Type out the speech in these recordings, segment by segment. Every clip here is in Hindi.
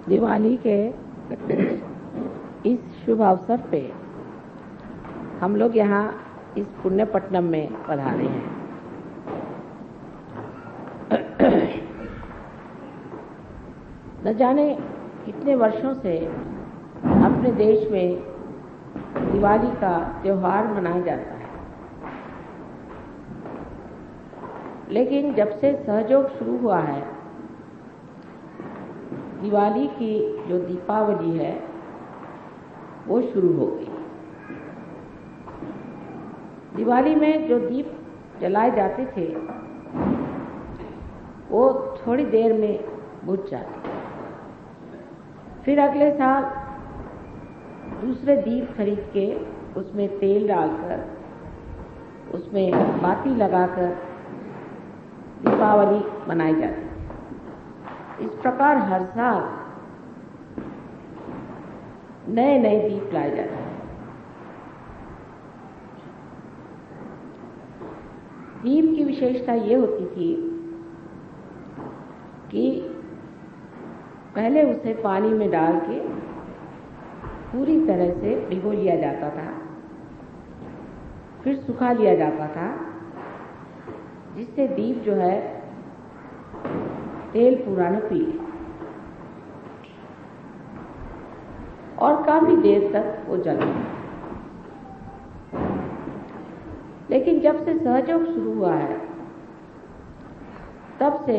दिवाली के इस शुभ अवसर पे हम लोग यहाँ इस पुण्यपट्टनम में पधारे हैं। न जाने कितने वर्षों से अपने देश में दिवाली का त्योहार मनाया जाता है, लेकिन जब से सहयोग शुरू हुआ है, दिवाली की जो दीपावली है वो शुरू हो गई। दिवाली में जो दीप जलाए जाते थे वो थोड़ी देर में बुझ जाते, फिर अगले साल दूसरे दीप खरीद के उसमें तेल डालकर उसमें बाती लगाकर दीपावली मनाई जाती है। इस प्रकार हर साल नए नए दीप लाए जाते हैं। दीप की विशेषता ये होती थी कि पहले उसे पानी में डाल के पूरी तरह से भिगो लिया जाता था, फिर सुखा लिया जाता था, जिससे दीप जो है तेल पूरा न पी और काफी देर तक वो जले। लेकिन जब से सहयोग शुरू हुआ है तब से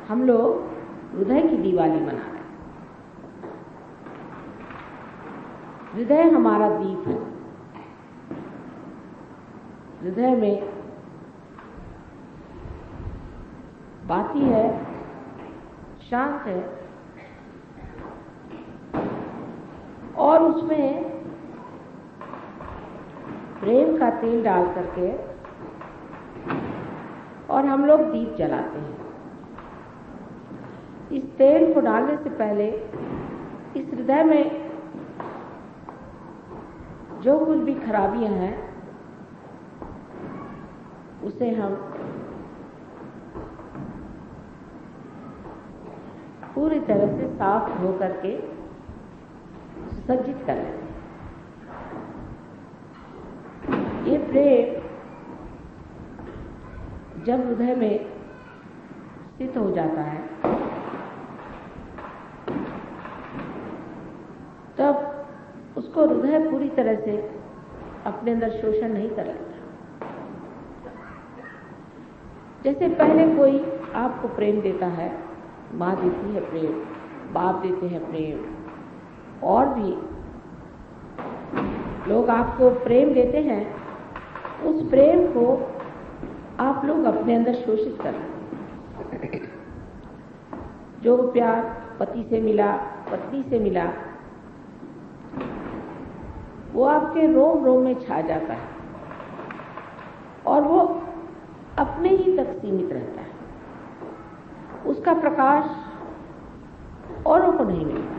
हम लोग हृदय की दिवाली मना रहे हैं। हृदय हमारा दीप है। हृदय में बाती है, शांत है और उसमें प्रेम का तेल डाल करके और हम लोग दीप जलाते हैं। इस तेल को डालने से पहले इस हृदय में जो कुछ भी खराबियां हैं उसे हम पूरी तरह से साफ धो करके सुसज्जित कर लेते हैं। ये प्रेम जब हृदय में स्थित हो जाता है तब उसको हृदय पूरी तरह से अपने अंदर शोषण नहीं कर लेता। जैसे पहले कोई आपको प्रेम देता है, माँ देती है प्रेम, बाप देते हैं प्रेम, और भी लोग आपको प्रेम देते हैं, उस प्रेम को आप लोग अपने अंदर शोषित कर रहे हैं। जो प्यार पति से मिला, पत्नी से मिला, वो आपके रोम रोम में छा जाता है और वो अपने ही तक सीमित रहता है। उसका प्रकाश औरों को नहीं मिलता।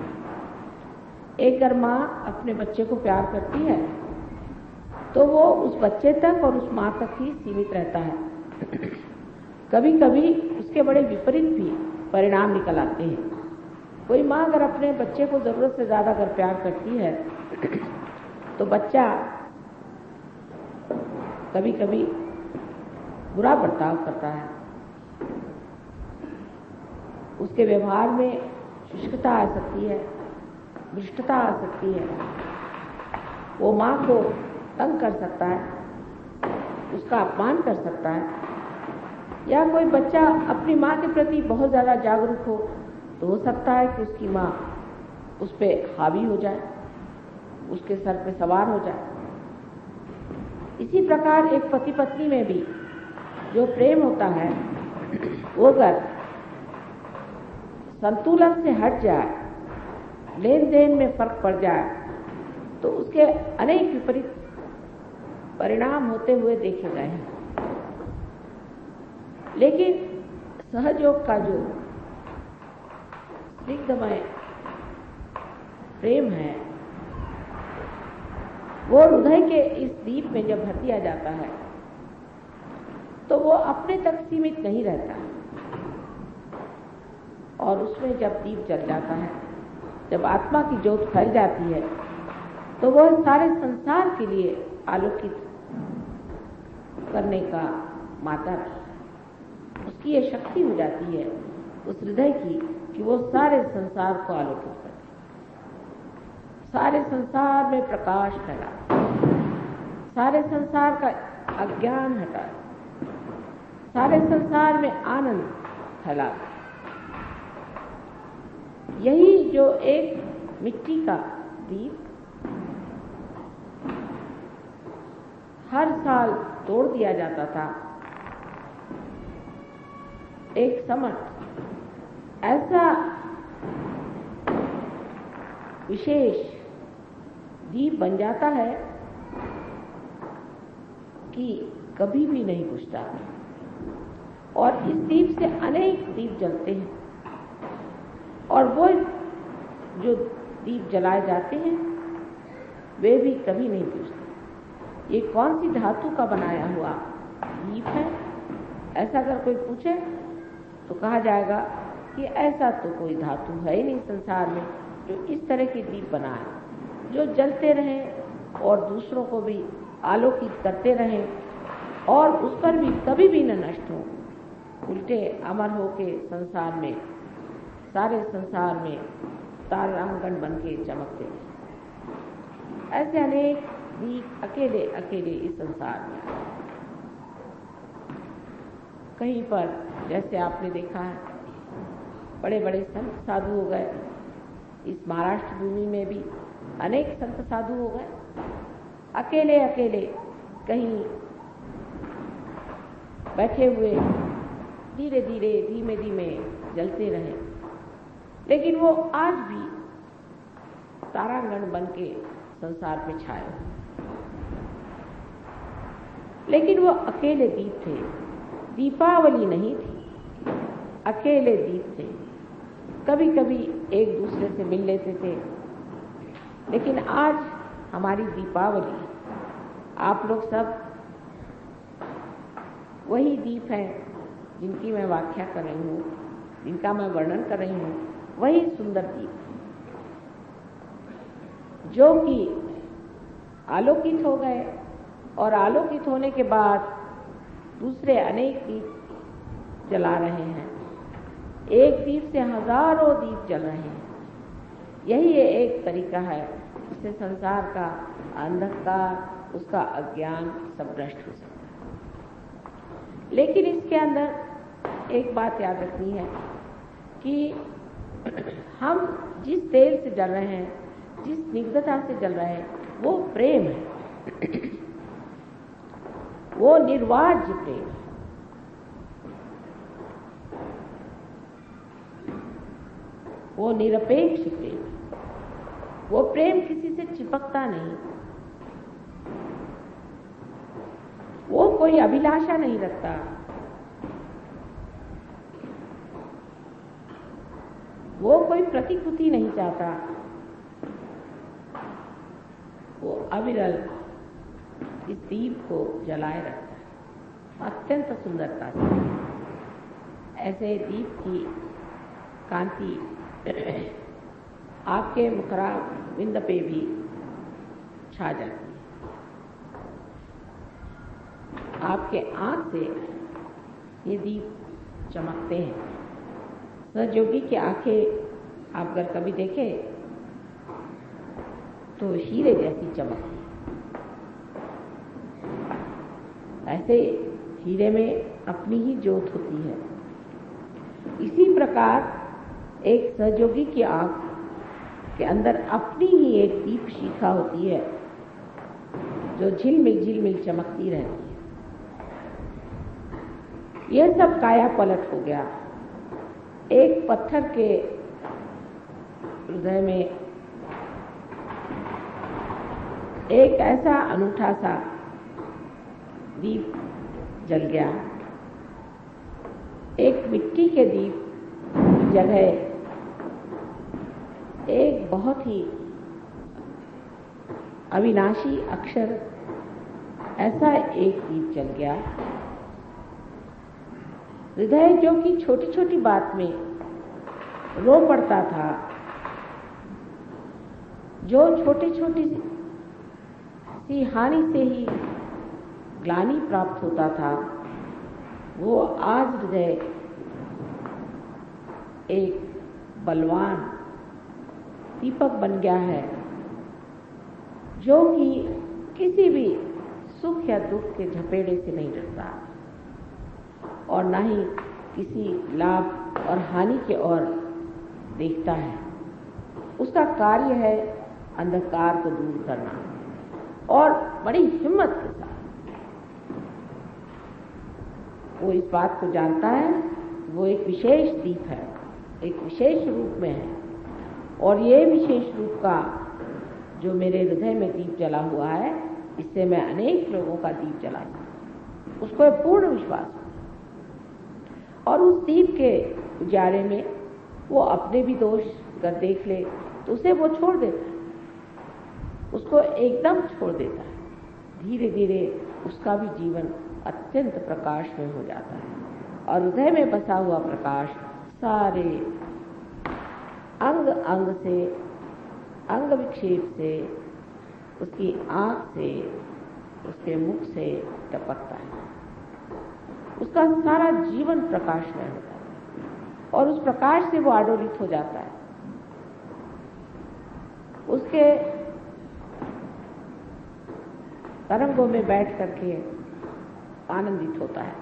एक अगर माँ अपने बच्चे को प्यार करती है तो वो उस बच्चे तक और उस माँ तक ही सीमित रहता है। कभी कभी उसके बड़े विपरीत भी परिणाम निकल आते हैं। कोई माँ अगर अपने बच्चे को जरूरत से ज्यादा अगर प्यार करती है तो बच्चा कभी कभी बुरा बर्ताव करता है, उसके व्यवहार में शुष्कता आ सकती है, भ्रष्टता आ सकती है, वो माँ को तंग कर सकता है, उसका अपमान कर सकता है। या कोई बच्चा अपनी माँ के प्रति बहुत ज़्यादा जागरूक हो तो हो सकता है कि उसकी माँ उस पर हावी हो जाए, उसके सर पे सवार हो जाए। इसी प्रकार एक पति पत्नी में भी जो प्रेम होता है वो अगर संतुलन से हट जाए, लेन देन में फर्क पड़ जाए तो उसके अनेक विपरीत परिणाम होते हुए देखे गए हैं। लेकिन सहयोग का जो स्निग्धमय प्रेम है वो हृदय के इस दीप में जब भर दिया जाता है तो वो अपने तक सीमित नहीं रहता और उसमें जब दीप जल जाता है, जब आत्मा की ज्योत फैल जाती है, तो वह सारे संसार के लिए आलोकित करने का माध्यम, उसकी ये शक्ति हो जाती है उस हृदय की कि वो सारे संसार को आलोकित करे, सारे संसार में प्रकाश फैला, सारे संसार का अज्ञान हटा, सारे संसार में आनंद फैला। यही जो एक मिट्टी का दीप हर साल तोड़ दिया जाता था, एक समय ऐसा विशेष दीप बन जाता है कि कभी भी नहीं बुझता, और इस दीप से अनेक दीप जलते हैं, और वो जो दीप जलाए जाते हैं वे भी कभी नहीं बुझते। ये कौन सी धातु का बनाया हुआ दीप है, ऐसा अगर कोई पूछे तो कहा जाएगा कि ऐसा तो कोई धातु है ही नहीं संसार में जो इस तरह की दीप बनाए, जो जलते रहें और दूसरों को भी आलोकित करते रहें, और उस पर भी कभी भी न नष्ट हो, उल्टे अमर हो के संसार में, सारे संसार में तारांगण बन के चमकते हैं। ऐसे अनेक दीप अकेले अकेले इस संसार में, कहीं पर जैसे आपने देखा है बड़े बड़े संत साधु हो गए, इस महाराष्ट्र भूमि में भी अनेक संत साधु हो गए, अकेले अकेले कहीं बैठे हुए धीरे धीरे धीमे धीमे जलते रहे, लेकिन वो आज भी तारागण बन के संसार पे छाए। लेकिन वो अकेले दीप थे, दीपावली नहीं थी, अकेले दीप थे। कभी कभी एक दूसरे से मिल लेते थे, लेकिन आज हमारी दीपावली, आप लोग सब वही दीप हैं जिनकी मैं व्याख्या कर रही हूँ, जिनका मैं वर्णन कर रही हूँ, वही सुंदर दीप जो कि आलोकित हो गए, और आलोकित होने के बाद दूसरे अनेक दीप जला रहे हैं। एक दीप से हजारों दीप जल रहे हैं। यही एक तरीका है जिससे संसार का अंधकार, उसका अज्ञान सब नष्ट हो सकता है। लेकिन इसके अंदर एक बात याद रखनी है कि हम जिस तेल से जल रहे हैं, जिस स्निग्धता से जल रहे हैं, वो प्रेम है, वो निर्वाज्य प्रेम है। वो निरपेक्ष प्रेम है। वो प्रेम किसी से चिपकता नहीं, वो कोई अभिलाषा नहीं रखता, वो कोई प्रतिकृति नहीं चाहता, वो अविरल इस दीप को जलाए रखता है अत्यंत सुंदरता से। ऐसे दीप की कांति आपके मुखरा बिंद पे भी छा जाती है। आपके आंख से ये दीप चमकते हैं। सहयोगी की आंखें आप अगर कभी देखें तो हीरे जैसी चमकती, ऐसे हीरे में अपनी ही ज्योत होती है। इसी प्रकार एक सहयोगी की आंख के अंदर अपनी ही एक दीप शिखा होती है जो झिलमिल चमकती रहती है। यह सब काया पलट हो गया। एक पत्थर के हृदय में एक ऐसा अनूठा सा दीप जल गया। एक मिट्टी के दीप की जगह एक बहुत ही अविनाशी अक्षर ऐसा एक दीप जल गया। हृदय जो कि छोटी छोटी बात में रो पड़ता था, जो छोटी छोटी सी हानि से ही ग्लानि प्राप्त होता था, वो आज हृदय एक बलवान दीपक बन गया है, जो कि किसी भी सुख या दुख के झपेड़े से नहीं डरता और न ही किसी लाभ और हानि की ओर देखता है। उसका कार्य है अंधकार को दूर करना और बड़ी हिम्मत के साथ वो इस बात को जानता है, वो एक विशेष दीप है, एक विशेष रूप में है, और ये विशेष रूप का जो मेरे हृदय में दीप जला हुआ है, इससे मैं अनेक लोगों का दीप जलाऊं, उसको पूर्ण विश्वास है। और उस दीप के उजाले में वो अपने भी दोष अगर देख ले तो उसे वो छोड़ देता है, उसको एकदम छोड़ देता है। धीरे धीरे उसका भी जीवन अत्यंत प्रकाशमय हो जाता है और हृदय में बसा हुआ प्रकाश सारे अंग अंग से, अंग विक्षेप से, उसकी आंख से, उसके मुख से टपकता है। उसका सारा जीवन प्रकाशमय होता है और उस प्रकाश से वो आडोलित हो जाता है। उसके तरंगों में बैठ करके आनंदित होता है,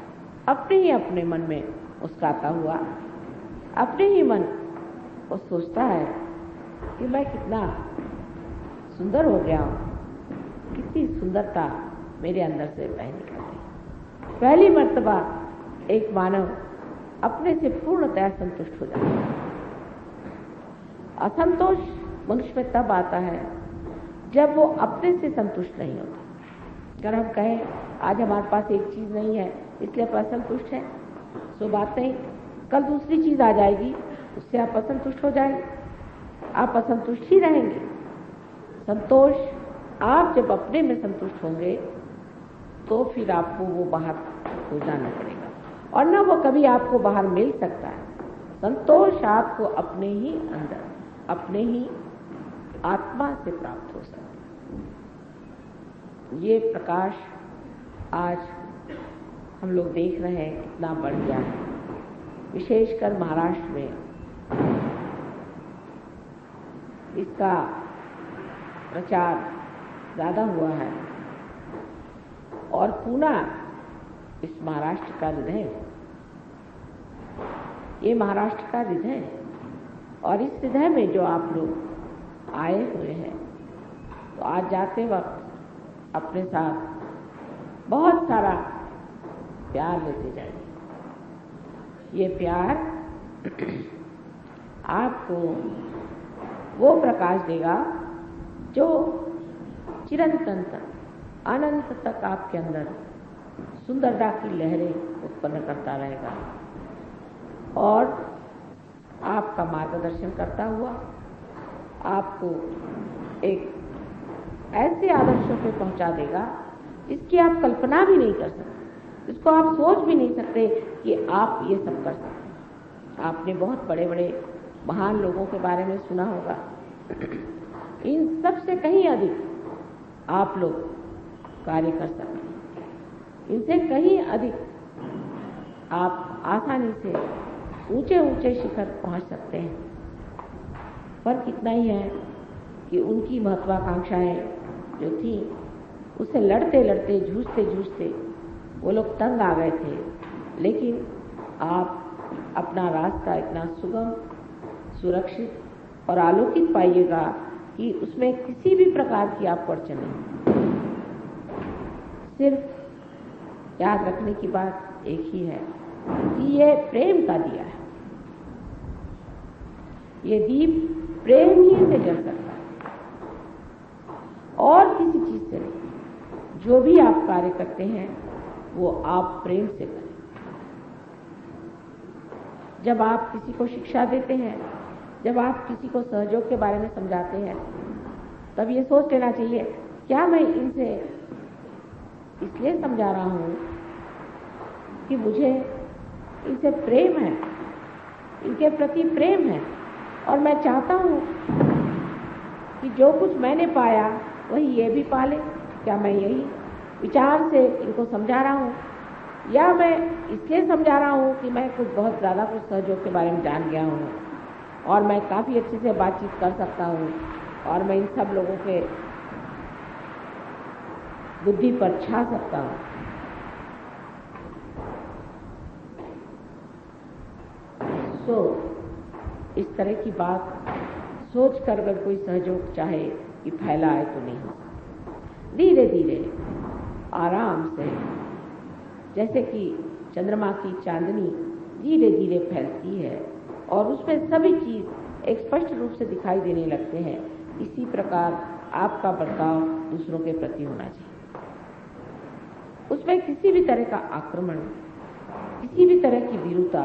अपने ही अपने मन में मुस्कुराता हुआ, अपने ही मन वो सोचता है कि मैं कितना सुंदर हो गया हूँ, कितनी सुंदरता मेरे अंदर से बह निकल रही। पहली मर्तबा एक मानव अपने से पूर्णतः संतुष्ट हो जाता है। असंतोष मनुष्य में तब आता है जब वो अपने से संतुष्ट नहीं होता। अगर हम कहें आज हमारे पास एक चीज नहीं है इसलिए आप असंतुष्ट हैं, सो बात नहीं, कल दूसरी चीज आ जाएगी उससे आप असंतुष्ट हो जाएंगे, आप असंतुष्ट ही रहेंगे। संतोष आप जब अपने में संतुष्ट होंगे तो फिर आपको वो बाहर खोजना न पड़ेगा और न वो कभी आपको बाहर मिल सकता है। संतोष आपको अपने ही अंदर, अपने ही आत्मा से प्राप्त हो सकता है। ये प्रकाश आज हम लोग देख रहे हैं कितना बढ़ गया है, विशेषकर महाराष्ट्र में इसका प्रचार ज्यादा हुआ है और पूना इस महाराष्ट्र का हृदय है। ये महाराष्ट्र का हृदय है और इस हृदय में जो आप लोग आए हुए हैं, तो आज जाते वक्त अपने साथ बहुत सारा प्यार लेते जाइए। ये प्यार आपको वो प्रकाश देगा जो चिरंतन तक, अनंत तक आपके अंदर सुंदरता की लहरें उत्पन्न करता रहेगा और आपका मार्गदर्शन करता हुआ आपको एक ऐसे आदर्शों पे पहुंचा देगा जिसकी आप कल्पना भी नहीं कर सकते, जिसको आप सोच भी नहीं सकते कि आप ये सब कर सकते। आपने बहुत बड़े बड़े महान लोगों के बारे में सुना होगा, इन सब से कहीं अधिक आप लोग कार्य कर सकते हैं, इनसे कहीं अधिक आप आसानी से ऊंचे ऊंचे शिखर पहुंच सकते हैं। फर्क इतना ही है कि उनकी महत्वाकांक्षाएं जो थी उससे लड़ते लड़ते, जूझते जूझते वो लोग तंग आ गए थे, लेकिन आप अपना रास्ता इतना सुगम, सुरक्षित और आलोकित पाइएगा कि उसमें किसी भी प्रकार की आपको अड़चन नहीं। सिर्फ याद रखने की बात एक ही है कि ये प्रेम का दिया है, ये दीप प्रेम ही से जल सकता है और किसी चीज से नहीं। जो भी आप कार्य करते हैं वो आप प्रेम से करें। जब आप किसी को शिक्षा देते हैं, जब आप किसी को सहयोग के बारे में समझाते हैं, तब ये सोच लेना चाहिए क्या मैं इनसे इसलिए समझा रहा हूं कि मुझे इनसे प्रेम है इनके प्रति प्रेम है और मैं चाहता हूँ कि जो कुछ मैंने पाया वही ये भी पाले। क्या मैं यही विचार से इनको समझा रहा हूँ, या मैं इसलिए समझा रहा हूँ कि मैं कुछ बहुत ज़्यादा कुछ सहयोग के बारे में जान गया हूँ और मैं काफ़ी अच्छे से बातचीत कर सकता हूँ और मैं इन सब लोगों के बुद्धि पर छा सकता हूँ। तो इस तरह की बात सोच कर अगर कोई सहयोग चाहे कि फैलाए तो नहीं हो। धीरे धीरे आराम से, जैसे कि चंद्रमा की चांदनी धीरे धीरे फैलती है और उसमें सभी चीज एक स्पष्ट रूप से दिखाई देने लगते हैं, इसी प्रकार आपका बर्ताव दूसरों के प्रति होना चाहिए। उसमें किसी भी तरह का आक्रमण, किसी भी तरह की विरूपता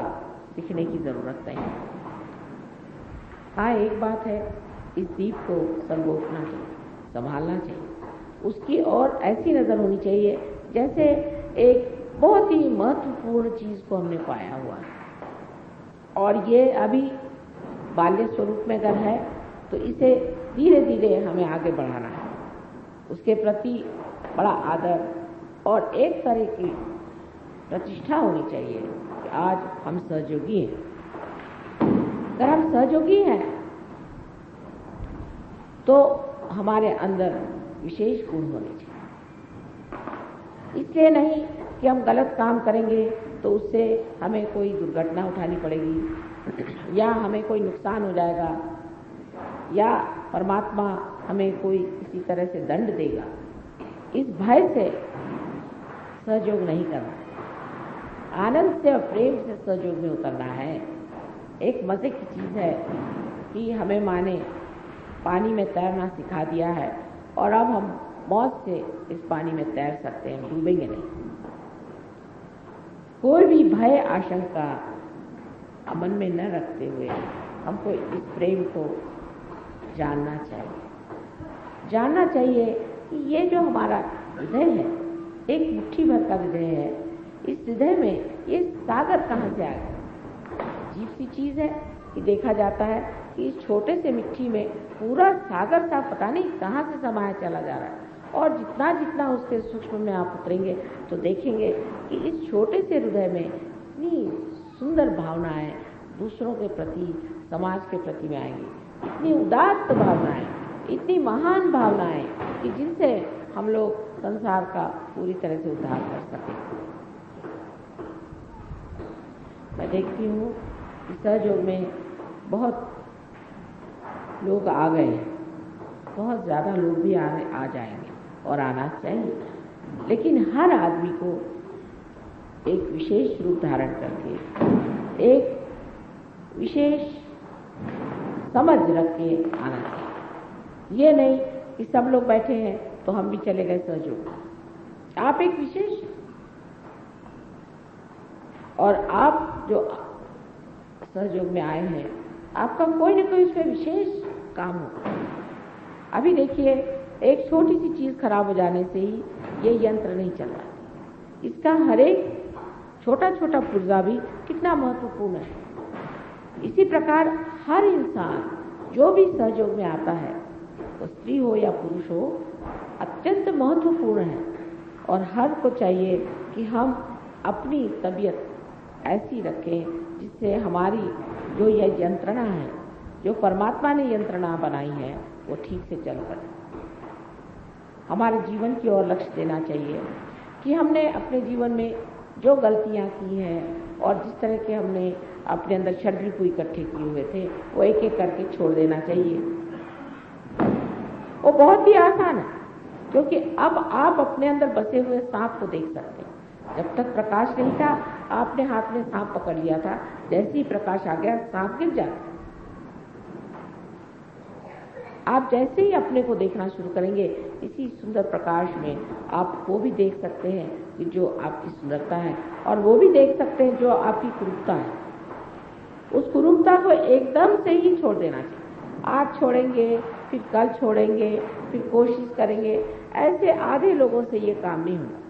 दिखने की जरूरत नहीं। हाँ, एक बात है, इस दीप को संगोपना चाहिए, संभालना चाहिए, उसकी और ऐसी नजर होनी चाहिए जैसे एक बहुत ही महत्वपूर्ण चीज को हमने पाया हुआ है और ये अभी बाल्य स्वरूप में अगर है तो इसे धीरे धीरे हमें आगे बढ़ाना है। उसके प्रति बड़ा आदर और एक तरह की प्रतिष्ठा होनी चाहिए कि आज हम सहयोगी हैं। अगर हम सहयोगी हैं तो हमारे अंदर विशेष गुण होने चाहिए। इसलिए नहीं कि हम गलत काम करेंगे तो उससे हमें कोई दुर्घटना उठानी पड़ेगी या हमें कोई नुकसान हो जाएगा या परमात्मा हमें कोई किसी तरह से दंड देगा, इस भय से सहयोग नहीं करना। आनंद से और प्रेम से सहयोग में उतरना है। एक मजे की चीज है कि हमें माँ ने पानी में तैरना सिखा दिया है और अब हम मौज से इस पानी में तैर सकते हैं, डूबेंगे नहीं। कोई भी भय आशंका मन में न रखते हुए हमको इस प्रेम को जानना चाहिए कि ये जो हमारा हृदय है, एक मुट्ठी भर का हृदय है, इस हृदय में ये सागर कहाँ से आ गया। अजीब सी चीज है कि देखा जाता है कि इस छोटे से मिट्टी में पूरा सागर सा पता नहीं कहाँ से समाया चला जा रहा है और जितना जितना उसके सूक्ष्म में आप उतरेंगे तो देखेंगे कि इस छोटे से हृदय में इतनी सुंदर भावनाएं दूसरों के प्रति, समाज के प्रति में आएंगी, इतनी उदात्त भावनाएं, इतनी महान भावनाएं कि जिनसे हम लोग संसार का पूरी तरह से उद्धार कर सकें। मैं देखती हूँ कि सहयोग में बहुत लोग आ गए, बहुत ज़्यादा लोग भी आ जाएंगे और आना चाहिए, लेकिन हर आदमी को एक विशेष रूप धारण करके, एक विशेष समझ रख के आना चाहिए। ये नहीं कि सब लोग बैठे हैं तो हम भी चले गए सहयोग। आप एक विशेष और आप जो सहयोग में आए हैं, आपका कोई न कोई उसमें विशेष काम होगा। अभी देखिए, एक छोटी सी चीज खराब हो जाने से ही ये यंत्र नहीं चल रहा। इसका हर एक छोटा छोटा पुर्जा भी कितना महत्वपूर्ण है। इसी प्रकार हर इंसान जो भी सहयोग में आता है, तो स्त्री हो या पुरुष हो, अत्यंत महत्वपूर्ण है और हर को चाहिए कि हम अपनी तबीयत ऐसी रखें जिससे हमारी जो यह यंत्रणा है, जो परमात्मा ने यंत्रणा बनाई है, वो ठीक से चल पड़े। हमारे जीवन की ओर लक्ष्य देना चाहिए कि हमने अपने जीवन में जो गलतियां की हैं और जिस तरह के हमने अपने अंदर षड्रिप को इकट्ठे किए हुए थे, वो एक एक करके छोड़ देना चाहिए। वो बहुत ही आसान है, क्योंकि अब आप अपने अंदर बसे हुए सांप को देख सकते हैं। जब तक प्रकाश नहीं था, आपने हाथ में सांप पकड़ लिया था, जैसे ही प्रकाश आ गया सांप गिर जाता। आप जैसे ही अपने को देखना शुरू करेंगे, इसी सुंदर प्रकाश में आप वो भी देख सकते हैं कि जो आपकी सुंदरता है, और वो भी देख सकते हैं जो आपकी कुरूपता है। उस कुरूपता को एकदम से ही छोड़ देना चाहिए। आज छोड़ेंगे, फिर कल छोड़ेंगे, फिर कोशिश करेंगे, ऐसे आधे लोगों से ये काम नहीं होता।